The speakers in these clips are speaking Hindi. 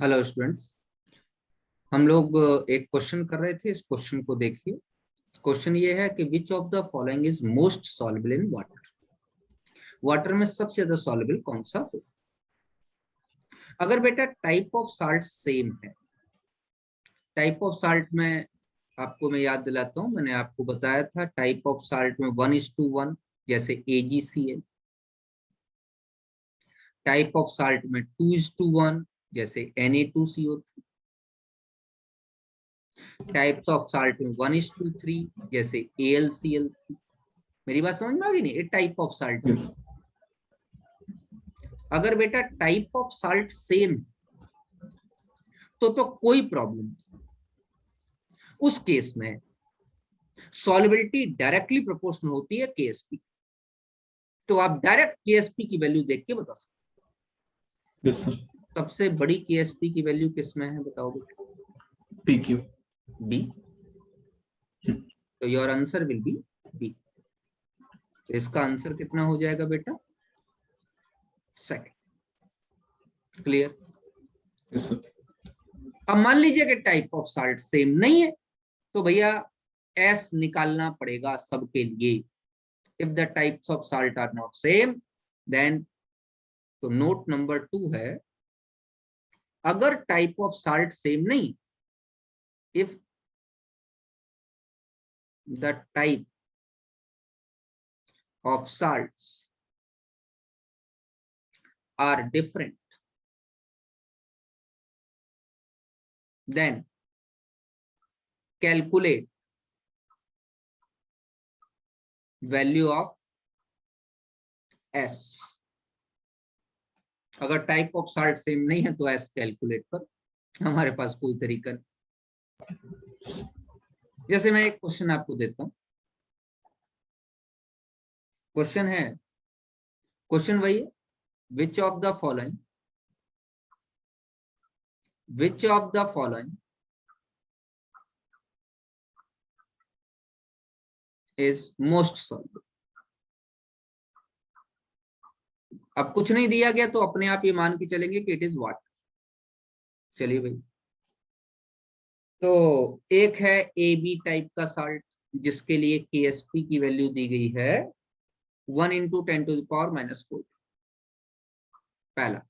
हेलो स्टूडेंट्स, हम लोग एक क्वेश्चन कर रहे थे। इस क्वेश्चन को देखिए। क्वेश्चन ये है कि which of the following is most soluble in water. Water में सबसे ज्यादा सॉल्युबल कौन सा हो? अगर बेटा टाइप ऑफ साल्ट सेम है, टाइप ऑफ साल्ट में आपको मैं याद दिलाता हूं, मैंने आपको बताया था टाइप ऑफ साल्ट में 1:1 जैसे AgCl। टाइप ऑफ साल्ट में 2:1 जैसे Na2CO3। टाइप्स ऑफ साल्ट में 1:3 जैसे AlCl3। मेरी बात समझ में आ गई नहीं? ये टाइप ऑफ साल्ट है। Yes. अगर बेटा टाइप ऑफ साल्ट सेम तो कोई प्रॉब्लम नहीं। उस केस में सॉल्युबिलिटी डायरेक्टली प्रोपोर्शनल होती है KSP। तो आप डायरेक्ट KSP की वैल्यू देख के बता सकते। Yes, sir. सबसे बड़ी KSP की वैल्यू किसमें है बताओ बेटा? PQ. B। तो your answer will be B। तो इसका आंसर कितना हो जाएगा बेटा? सेकंड। क्लियर? Yes, sir. अब मान लीजिए कि टाइप ऑफ साल्ट सेम नहीं है, तो भैया S निकालना पड़ेगा सबके लिए। If the types of salt are not same then, तो नोट नंबर 2 है, अगर टाइप ऑफ साल्ट सेम नहीं, if the type of salts are different then calculate value of S। अगर टाइप ऑफ साल्ट सेम नहीं है तो S कैलकुलेट कर, हमारे पास कोई तरीका नहीं। जैसे मैं एक क्वेश्चन आपको देता हूं। क्वेश्चन है, क्वेश्चन वही है, which of the following is most soluble. अब कुछ नहीं दिया गया तो अपने आप ये मान के चलेंगे कि इट इज वाटर। चलिए भाई, तो एक है AB टाइप का साल्ट जिसके लिए KSP की वैल्यू दी गई है 1 × 10⁻⁻⁴ पहला।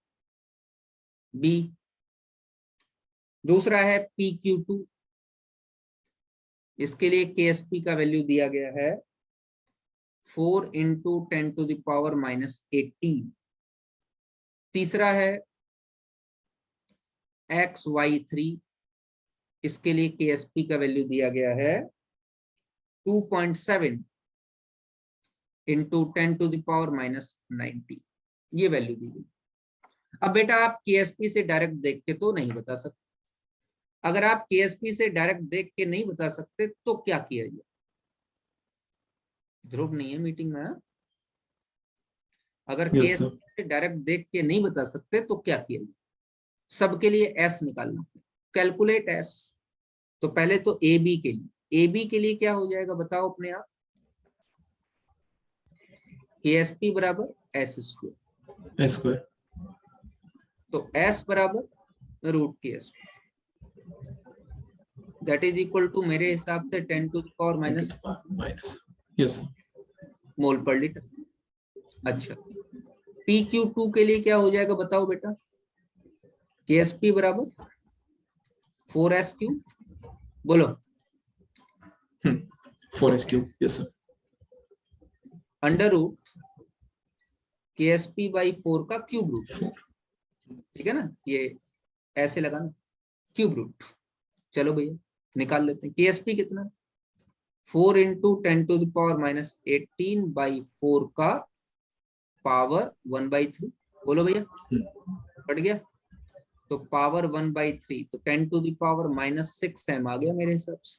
B। दूसरा है PQ2, इसके लिए KSP का वैल्यू दिया गया है 4 × 10⁻⁻18। तीसरा है XY3, इसके लिए KSP का वैल्यू दिया गया है 2.7 × 10⁻⁻90। ये वैल्यू दी गई। अब बेटा आप KSP से डायरेक्ट देख के तो नहीं बता सकते। अगर आप KSP से डायरेक्ट देख के नहीं बता सकते तो क्या किया जाए? ध्रुव नहीं है मीटिंग में। अगर Yes, sir. KSP से डायरेक्ट देख के नहीं बता सकते तो क्या किया जाए? सबके लिए S निकालना, कैलकुलेट S। तो पहले तो AB के लिए क्या हो जाएगा बताओ अपने आप? KSP बराबर S²। S². तो S बराबर √KSP, that is equal to मेरे हिसाब से 10⁻⁻। Minus. Yes, sir. मोल पर लीटर। अच्छा, PQ2 के लिए क्या हो जाएगा बताओ बेटा? KSP बराबर 4S³। बोलो। 4S³. Yes, sir. √ KSP/4 का क्यूब रूट। ठीक है ना? ये ऐसे लगाना, क्यूब रूट। चलो भैया निकाल लेते हैं। KSP कितना? 4 × 10⁻⁻18/4 का पावर 1/3। बोलो भैया, बढ़ गया? तो पावर 1/3, तो 10⁻⁻6m आ गया मेरे हिसाब से।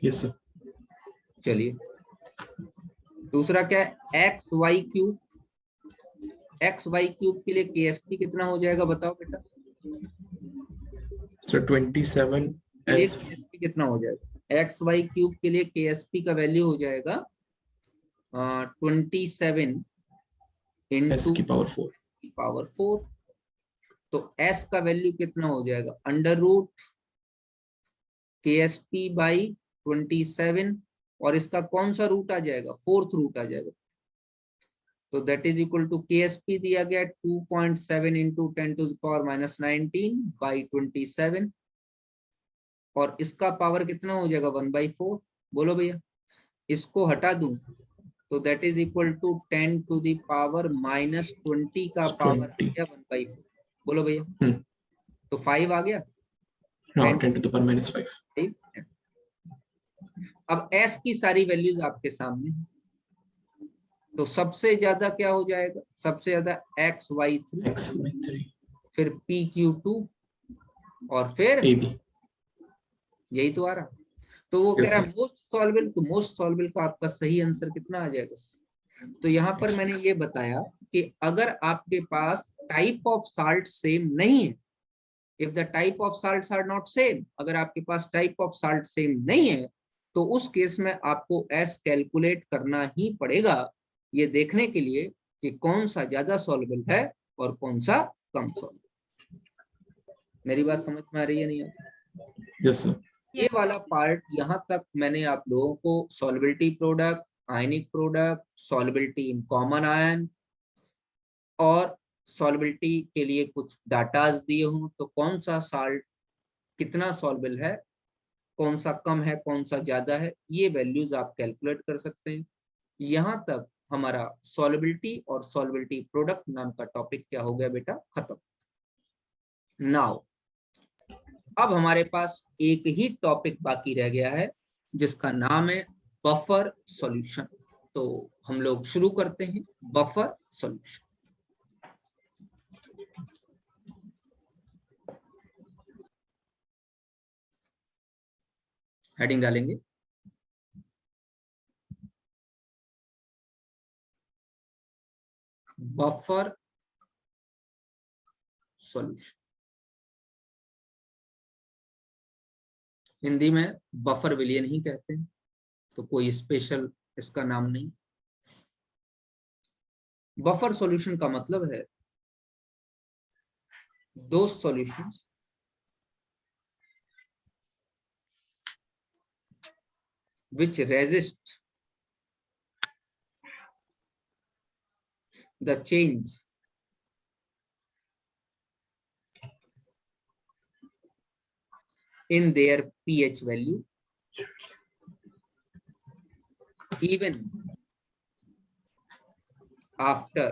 Yes, sir. चलिए, दूसरा क्या है? XY³ के लिए KSP कितना हो जाएगा बताओ बेटा? So 27S. KSP कितना हो जाएगा? XY³ के लिए KSP का वैल्यू हो जाएगा 27 S की × पावर 4. पावर 4। तो s का वैल्यू कितना हो जाएगा, अंडर रूट KSP बाई 27, और इसका कौन सा रूट आ जाएगा, फोर्थ रूट आ जाएगा। तो that is equal to KSP दिया गया 2.7 इंटू 10⁻⁻19 बाई 27, और इसका पावर कितना हो जाएगा 1/4। बोलो भैया, इसको हटा दूं तो दैट इज इक्वल टू 10⁻⁻20 का पावर आ गया 1/4। बोलो भैया, तो 5 आ गया, 10⁻⁻5। अब s की सारी वैल्यूज आपके सामने, तो सबसे ज्यादा क्या हो जाएगा, सबसे ज्यादा XY3, फिर PQ2, और फिर यही तो आ रहा। तो वो कह रहा है मोस्ट सॉल्वेबल, तो मोस्ट सॉल्वेबल का आपका सही आंसर कितना आ जाएगा। तो यहाँ पर मैंने ये बताया कि अगर आपके पास टाइप ऑफ साल्ट सेम नहीं है, if the type of salts are not same, अगर आपके पास टाइप ऑफ साल्ट सेम नहीं है तो उस केस में आपको S कैलकुलेट करना ही पड़ेगा, ये देखने के लिए कि कौन सा ज्यादा सॉल्वेबल है और कौन सा कम सॉल्वेबल। मेरी बात समझ में आ रही है नहीं? Yes sir. ये वाला पार्ट यहाँ तक मैंने आप लोगों को solubility product, ionic product, solubility in common ion और सॉल्वेबिलिटी के लिए कुछ डाटाज दिए हूं, तो कौन सा साल्ट कितना सॉल्वेबल है, कौन सा कम है, कौन सा ज्यादा है, ये वैल्यूज आप कैलकुलेट कर सकते हैं। यहाँ तक हमारा सॉल्वेबिलिटी और सॉल्वेबिलिटी प्रोडक्ट नाम का टॉपिक क्या हो गया बेटा, खत्म। नाउ अब हमारे पास एक ही टॉपिक बाकी रह गया है जिसका नाम है बफर सॉल्यूशन। तो हम लोग शुरू करते हैं बफर सॉल्यूशन। हेडिंग डालेंगे, बफर सॉल्यूशन। हिंदी में बफर विलियन ही कहते हैं, तो कोई स्पेशल इसका नाम नहीं। बफर सॉल्यूशन का मतलब है दो solutions which resist the change in their pH value even after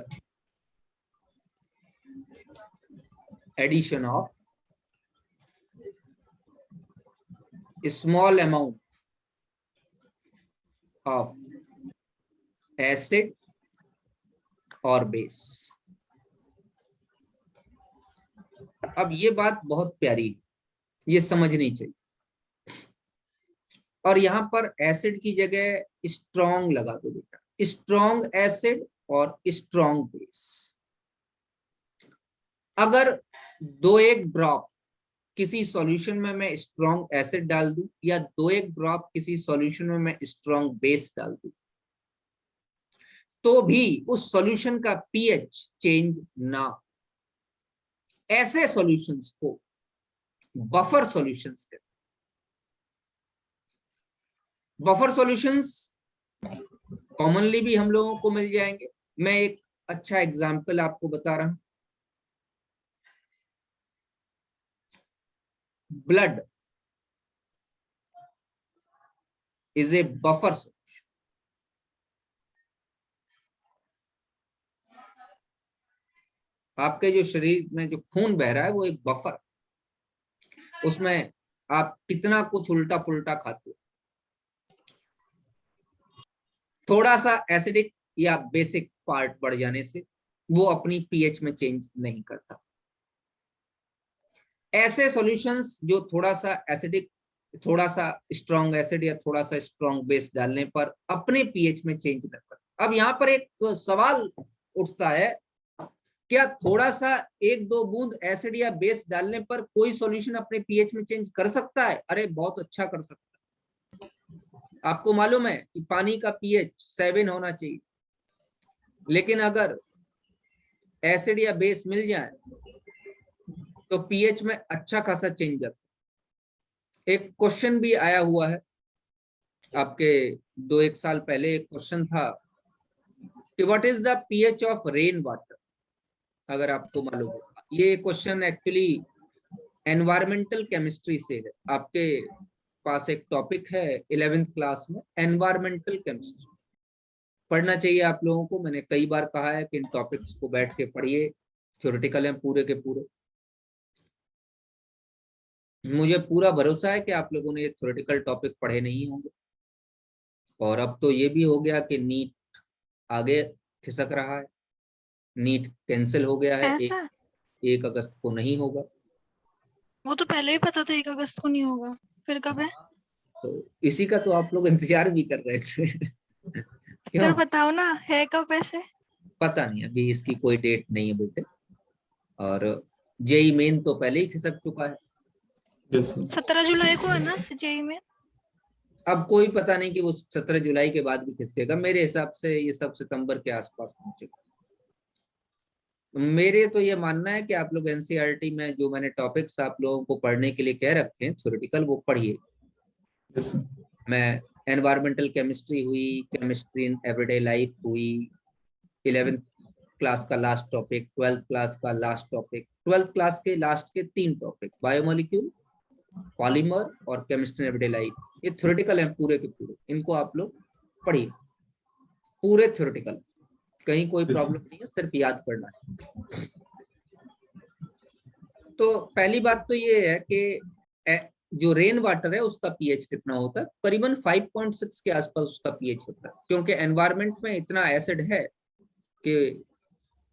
addition of a small amount of acid और बेस। अब ये बात बहुत प्यारी है, ये समझनी चाहिए। और यहाँ पर एसिड की जगह स्ट्रॉन्ग लगा दो बेटा, स्ट्रॉन्ग एसिड और स्ट्रॉन्ग बेस। अगर 2-1 ड्रॉप किसी सॉल्यूशन में मैं स्ट्रॉन्ग एसिड डाल दूं या 2-1 ड्रॉप किसी सॉल्यूशन में मैं स्ट्रॉन्ग बेस डाल दूं, तो भी उस सॉल्यूशन का पीएच चेंज ना, ऐसे सॉल्यूशंस को बफर सॉल्यूशंस कहते हैं। बफर सॉल्यूशंस कॉमनली भी हम लोगों को मिल जाएंगे। मैं एक अच्छा एग्जांपल आपको बता रहा हूं। Blood is a buffer solution. आपके जो शरीर में जो खून बह रहा है वो एक बफर, उसमें आप कितना कुछ उल्टा पुल्टा खाते हो, थोड़ा सा एसिडिक या बेसिक पार्ट बढ़ जाने से वो अपनी पीएच में चेंज नहीं करता। ऐसे सॉल्यूशंस जो थोड़ा सा एसिडिक, थोड़ा सा स्ट्रॉन्ग एसिड या थोड़ा सा स्ट्रॉन्ग बेस डालने पर अपने पीएच में चेंज न करता। अब यहाँ पर एक सवाल उठता है, क्या थोड़ा सा 1-2 बूंद एसिड या बेस डालने पर कोई सॉल्यूशन अपने पीएच में चेंज कर सकता है? अरे बहुत अच्छा कर सकता है। आपको मालूम है कि पानी का पीएच 7 होना चाहिए, लेकिन अगर एसिड या बेस मिल जाए तो पीएच में अच्छा खासा चेंज आता है। एक क्वेश्चन भी आया हुआ है आपके 2-1 साल पहले, एक क्वेश्चन था कि what is the pH of rain water, अगर आपको मालूम हो। ये क्वेश्चन एक्चुअली एनवायरमेंटल केमिस्ट्री से है। आपके पास एक टॉपिक है 11th क्लास में, एनवायरमेंटल केमिस्ट्री, पढ़ना चाहिए आप लोगों को। मैंने कई बार कहा है कि इन टॉपिक्स को बैठ के पढ़िए, थ्योरेटिकल हैं पूरे के पूरे। मुझे पूरा भरोसा है कि आप लोगों ने ये थ्योरेटिकल टॉपिक पढ़े नहीं होंगे। और अब तो ये भी हो गया कि नीट आगे खिसक रहा है, नीट कैंसिल हो गया है, ऐसा 1 अगस्त को नहीं होगा। वो तो पहले ही पता था 1 अगस्त को नहीं होगा, फिर कब है? तो इसी का तो आप लोग इंतजार भी कर रहे थे। क्यों? फिर बताओ ना, है कब वैसे? पता नहीं, अभी इसकी कोई डेट नहीं है बेटे। और जेई मेन तो पहले ही खिसक चुका है। Yes, sir. 17 जुलाई को है ना जेई में? अब कोई पता नहीं कि वो 17 जुलाई के बाद भी खिसकेगा। मेरे हिसाब से ये सब सितंबर के आसपास पहुंचेगा। मेरे तो ये मानना है कि आप लोग एनसीईआरटी में जो मैंने टॉपिक्स आप लोगों को पढ़ने के लिए कह रखे हैं थ्योरेटिकल, वो पढ़िए। Yes, sir. मैं एनवायरमेंटल केमिस्ट्री हुई, केमिस्ट्री इन एवरीडे लाइफ हुई, 11th क्लास का लास्ट टॉपिक, 12th क्लास का लास्ट टॉपिक, 12th क्लास के लास्ट के 3 टॉपिक, बायोमोलिक्यूल, पॉलीमर और केमिस्ट्री इन एवरीडे लाइफ, ये थ्योरेटिकल हैं पूरे के पूरे। इनको आप लोग पढ़िए, पूरे थ्योरेटिकल, कहीं कोई Yes, प्रॉब्लम sir. नहीं है, सिर्फ याद करना है। तो पहली बात तो ये है कि जो रेन वाटर है उसका पीएच कितना होता है, करीबन 5.6 के आसपास उसका पीएच होता है, क्योंकि एनवायरनमेंट में इतना एसिड है कि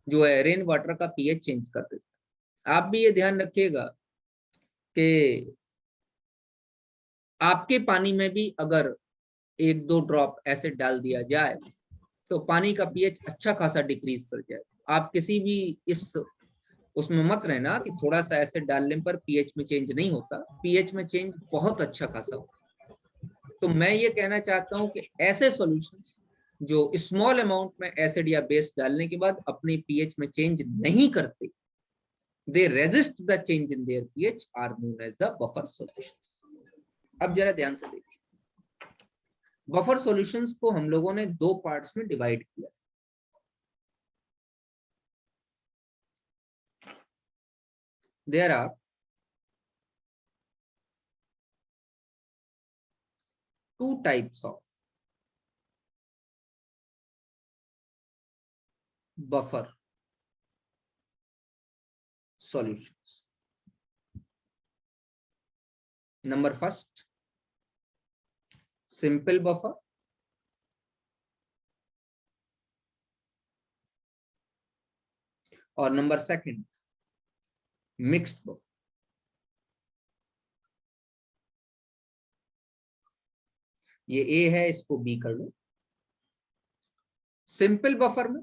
जो है रेन वाटर का पीएच चेंज कर देता है। आप भी ये ध्यान रखिएगा कि आपके पानी में भी अगर 1-2 ड्रॉप एसिड डाल दिया जाए तो पानी का पीएच अच्छा खासा डिक्रीज कर जाए। आप किसी भी इस उसमें मत रहना कि थोड़ा सा एसिड डालने पर पीएच में चेंज नहीं होता, पीएच में चेंज बहुत अच्छा खासा होता है। तो मैं ये कहना चाहता हूं कि ऐसे सॉल्यूशंस जो स्मॉल अमाउंट में एसिड या बेस डालने के बाद अपने पीएच में चेंज नहीं करते, they resist the change in their pH, are known as the buffer solutions. अब जरा ध्यान से देखिए, बफर सॉल्यूशंस को हम लोगों ने 2 पार्ट्स में डिवाइड किया। There are 2 types of buffer solutions. Number first, simple buffer, और नंबर सेकंड मिक्स्ड बफर। ये ए है, इसको बी कर लो। सिंपल बफर में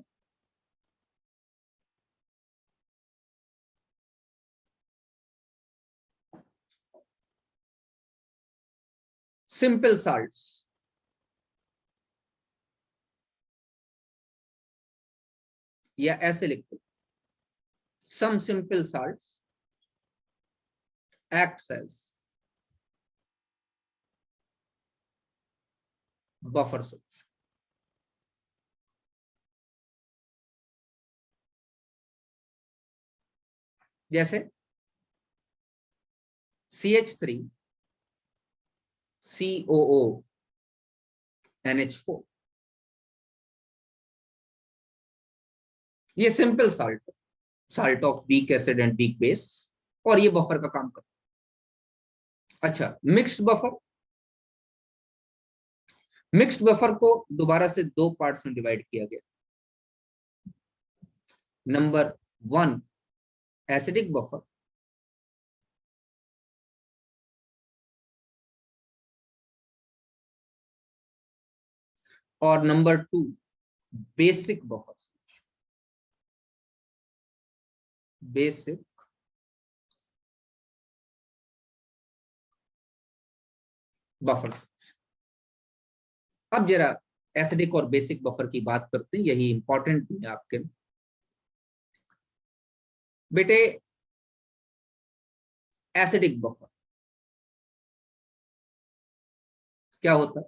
सिंपल साल्ट्स, या ऐसे लिखो, some simple salts acts as buffer solution. जैसे CH3 COO NH4, ये simple salt, salt of weak acid and weak base, और ये बफर का काम करता है। अच्छा, मिक्स्ड बफर, मिक्स्ड बफर को दोबारा से 2 पार्ट्स में डिवाइड किया गया। नंबर 1 एसिडिक बफर, और number 2 basic buffer, basic buffer. अब जरा एसिडिक और बेसिक बफर की बात करते हैं, यही इंपॉर्टेंट भी है आपके बेटे। एसिडिक बफर क्या होता है?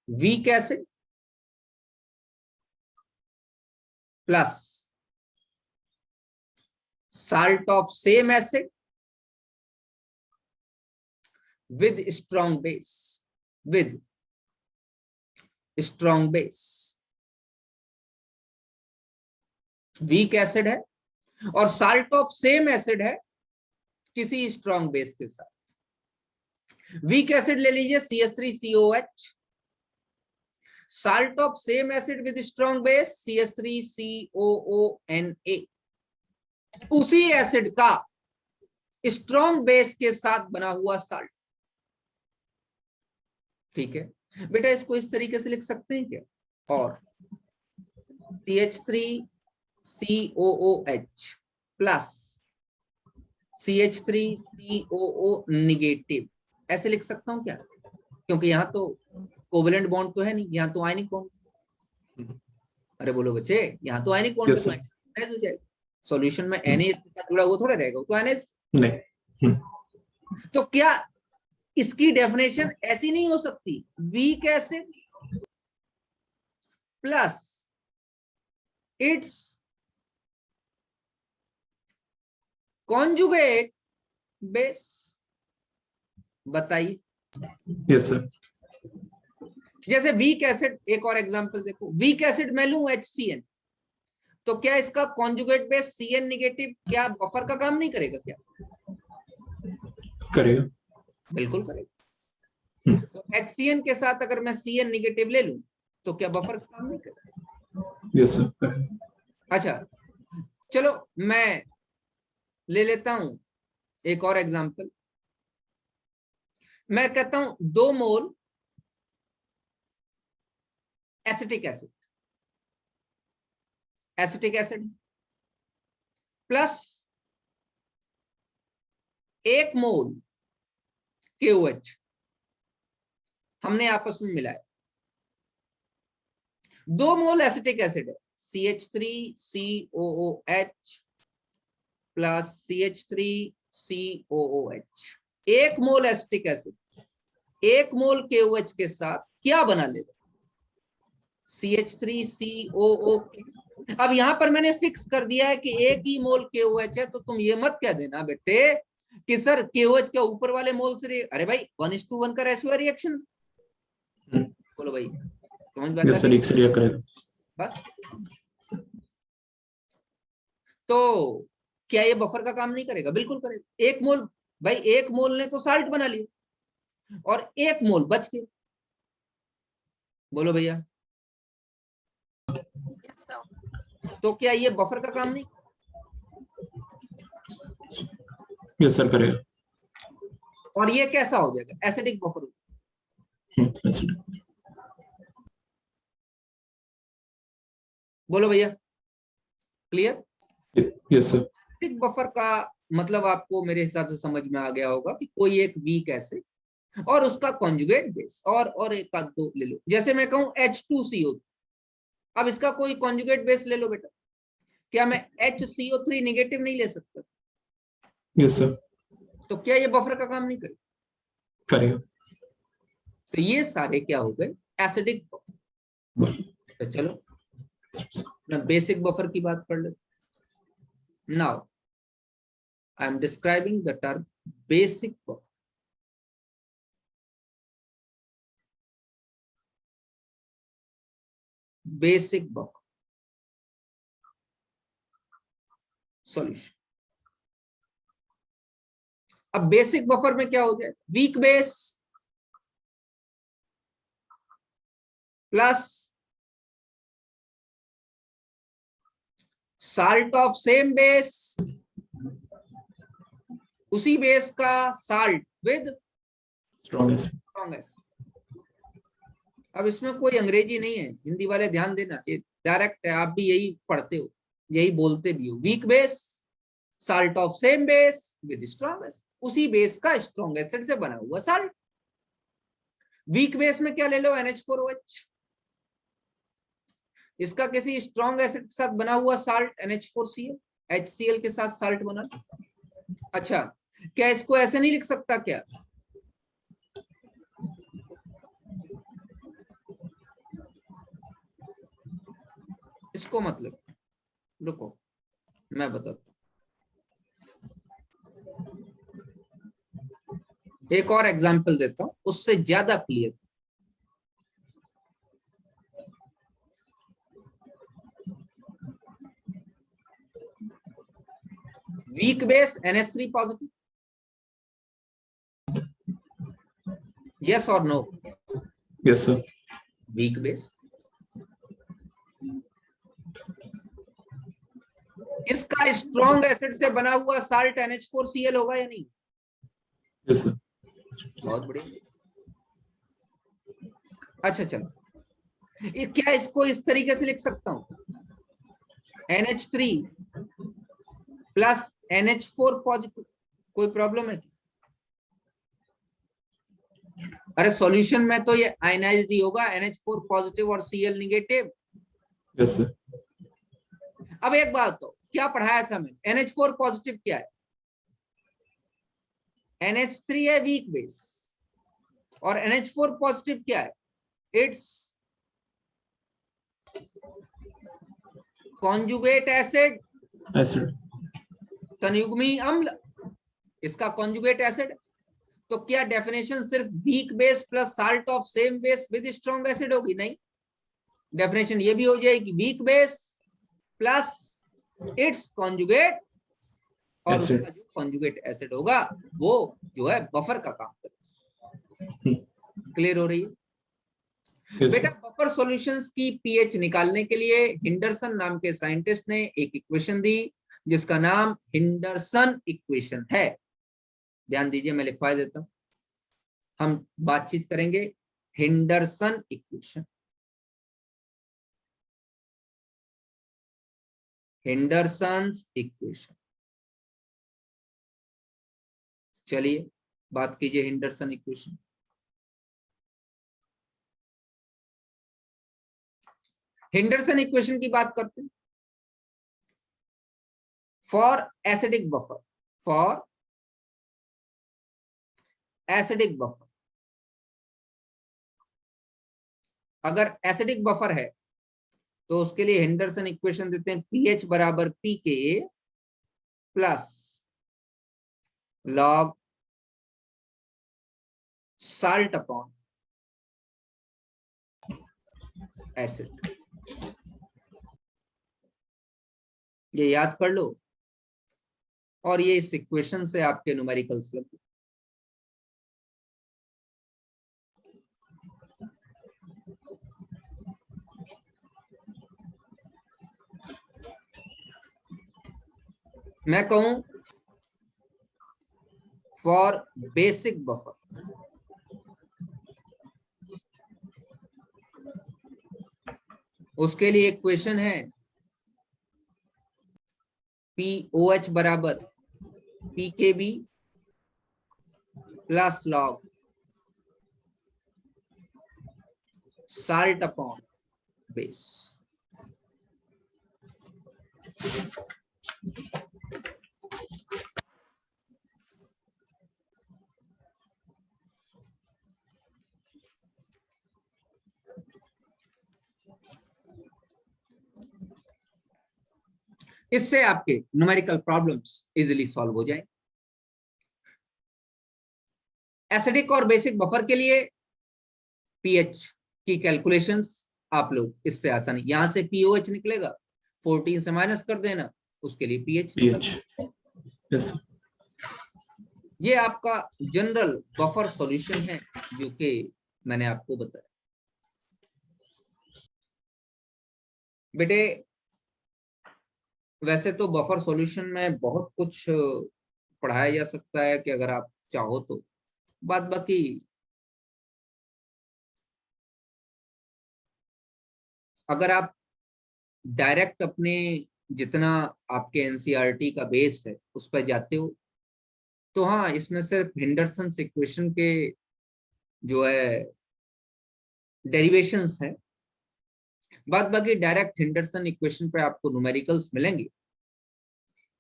Week acid plus salt of same acid with strong base, with strong base. Weak acid है और साल्ट ऑफ सेम एसिड है किसी स्ट्रॉन्ग बेस के साथ। वीक एसिड ले लीजिए CH3COH, salt of same acid with strong base CH3COONA। उसी एसिड का स्ट्रॉन्ग बेस के साथ बना हुआ साल्ट। ठीक है बेटा, इसको इस तरीके से लिख सकते हैं क्या? और CH3COOH प्लस CH3COO निगेटिव, ऐसे लिख सकता हूं क्या? क्योंकि यहां तो कोवेलेंट बॉन्ड तो है नहीं, यहाँ तो आयनिक बॉन्ड। अरे बोलो बच्चे, यहाँ तो आयनिक बॉन्ड हो जाएगा। सॉल्यूशन में Na इसके साथ जुड़ा हुआ थोड़ा रहेगा, तो NH नहीं। तो क्या इसकी डेफिनेशन ऐसी नहीं हो सकती? Weak acid plus its conjugate base. बताइए। Yes sir. जैसे वीक एसिड, एक और एग्जांपल देखो, वीक एसिड मैं लूं HCN, तो क्या इसका कॉन्जुगेट बेस CN नेगेटिव क्या बफर का काम नहीं करेगा क्या? करेगा, बिल्कुल करेगा। तो HCN के साथ अगर मैं CN नेगेटिव ले लूं तो क्या बफर का काम नहीं करेगा? Yes sir. अच्छा चलो मैं ले लेता हूं एक और एग्जांपल। मैं कहता हूं 2 mole acetic acid, acetic acid plus 1 mole KOH हमने आपस में मिलाया। 2 मोल एसिटिक एसिड है, CH3COOH प्लस CH3COOH। 1 मोल एसिटिक एसिड 1 मोल KOH के साथ क्या बना लेगा? CH3COO। अब यहां पर मैंने फिक्स कर दिया है कि 1 ही मोल KOH है, तो तुम ये मत कह देना बेटे कि सर KOH के ऊपर वाले मोल से, अरे भाई 1:1 का रेशियो है रिएक्शन। बोलो भाई, समझ बात यस सर, एक से रिएक्ट करेगा बस। तो क्या ये बफर का काम नहीं करेगा? बिल्कुल करेगा। 1 मोल भाई, 1 मोल ने तो साल्ट बना लिया और 1 मोल बच गया। बोलो भैया, तो क्या ये बफर का काम नहीं? यस सर, करेगा। और ये कैसा हो जाएगा? Acidic buffer. बोलो भैया, clear? Yes sir. Acidic buffer का मतलब आपको मेरे हिसाब से समझ में आ गया होगा कि कोई एक वीक एसिड और उसका कॉन्जुगेट बेस, और एक आध दो ले लो। जैसे मैं कहूं H2CO, अब इसका कोई कॉन्जुगेट बेस ले लो बेटा। क्या मैं HCO3 नेगेटिव नहीं ले सकता? Yes sir. तो क्या ये बफर का काम नहीं करेगा? करेगा। तो ये सारे क्या हो गए? Acidic buffer. तो चलो मैं बेसिक बफर की बात कर ले। Now I am describing the term basic buffer. Basic buffer solution. अब बेसिक बफर में क्या हो जाए? Week base plus salt of same base, उसी बेस का साल्ट विद स्ट्रॉन्ग एसिड। अब इसमें कोई अंग्रेजी नहीं है, हिंदी वाले ध्यान देना, ये डायरेक्ट है, आप भी यही पढ़ते हो, यही बोलते भी हो। Weak base, salt of same base with strong acid, उसी बेस का स्ट्रॉन्ग एसिड से बना हुआ साल्ट। वीक बेस में क्या ले लो? NH4OH, इसका किसी स्ट्रॉन्ग एसिड के साथ बना हुआ साल्ट NH4Cl। HCl के साथ साल्ट बना। अच्छा, क्या इसको ऐसे नहीं लिख सकता क्या? इसको मतलब, रुको मैं बताता हूं, एक और एग्जांपल देता हूं उससे ज्यादा clear. Weak base NH3 positive, yes और no? Yes sir. Weak base, इसका स्ट्रॉन्ग एसिड से बना हुआ साल्ट NH4Cl होगा या नहीं? Yes sir. बहुत बढ़िया। अच्छा चलो, ये क्या इसको इस तरीके से लिख सकता हूं, NH3 प्लस NH4 पॉजिटिव, कोई प्रॉब्लम है क्या? अरे सॉल्यूशन में तो ये आयनाइज्ड ही होगा, NH4 पॉजिटिव और Cl निगेटिव। Yes sir. अब एक बात तो क्या पढ़ाया था मैंने, NH4 पॉजिटिव क्या है? NH3 है वीक बेस, और NH4 पॉजिटिव क्या है? Its conjugate acid, acid. संयुग्मी अम्ल, इसका कॉन्जुगेट एसिड। तो क्या डेफिनेशन सिर्फ weak base plus salt of same base with strong acid होगी? नहीं, डेफिनेशन ये भी हो जाएगी weak base plus its conjugate, और एसिड। उसका जो कॉन्जुगेट एसिड होगा वो जो है बफर का काम करेगा। क्लियर हो रही है? यस बेटा, सर। बफर सॉल्यूशंस की पीएच निकालने के लिए हिंडरसन नाम के साइंटिस्ट ने एक इक्वेशन दी जिसका नाम हिंडरसन इक्वेशन है। ध्यान दीजिए, मैं लिखवा देता हूं, हम बातचीत करेंगे। हिंडरसन इक्वेशन, हिंडरसन इक्वेशन। चलिए बात कीजिए हिंडरसन इक्वेशन। हिंडरसन इक्वेशन की बात करते हैं। For acidic buffer, for acidic buffer, अगर एसिडिक बफर है तो उसके लिए हिंडरसन इक्वेशन देते हैं, पीएच बराबर pKa plus log salt upon acid. ये याद कर लो, और ये इस इक्वेशन से आपके न्यूमेरिकल्स लगे। मैं कहूं फॉर बेसिक बफर, उसके लिए इक्वेशन है POH बराबर pKb plus log salt upon base. इससे आपके न्यूमेरिकल प्रॉब्लम्स इजीली सॉल्व हो जाए। एसिडिक और बेसिक बफर के लिए पीएच की कैलकुलेशंस आप लोग इससे आसानी, यहां से पीओएच निकलेगा, 14 से माइनस कर देना, उसके लिए पीएच निकल। यस। ये आपका जनरल बफर सॉल्यूशन है जो कि मैंने आपको बताया। बेटे वैसे तो बफर सॉल्यूशन में बहुत कुछ पढ़ाया जा सकता है कि अगर आप चाहो तो, बात बाकी अगर आप डायरेक्ट अपने जितना आपके एनसीईआरटी का बेस है उस पर जाते हो तो हाँ, इसमें सिर्फ हिंडरसन इक्वेशन के जो है डेरिवेशंस है, बात बाकी डायरेक्ट हिंडरसन इक्वेशन पे आपको न्यूमेरिकल्स मिलेंगे।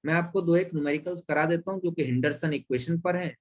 मैं आपको दो एक न्यूमेरिकल्स करा देता हूं जो कि हेंडरसन इक्वेशन पर है,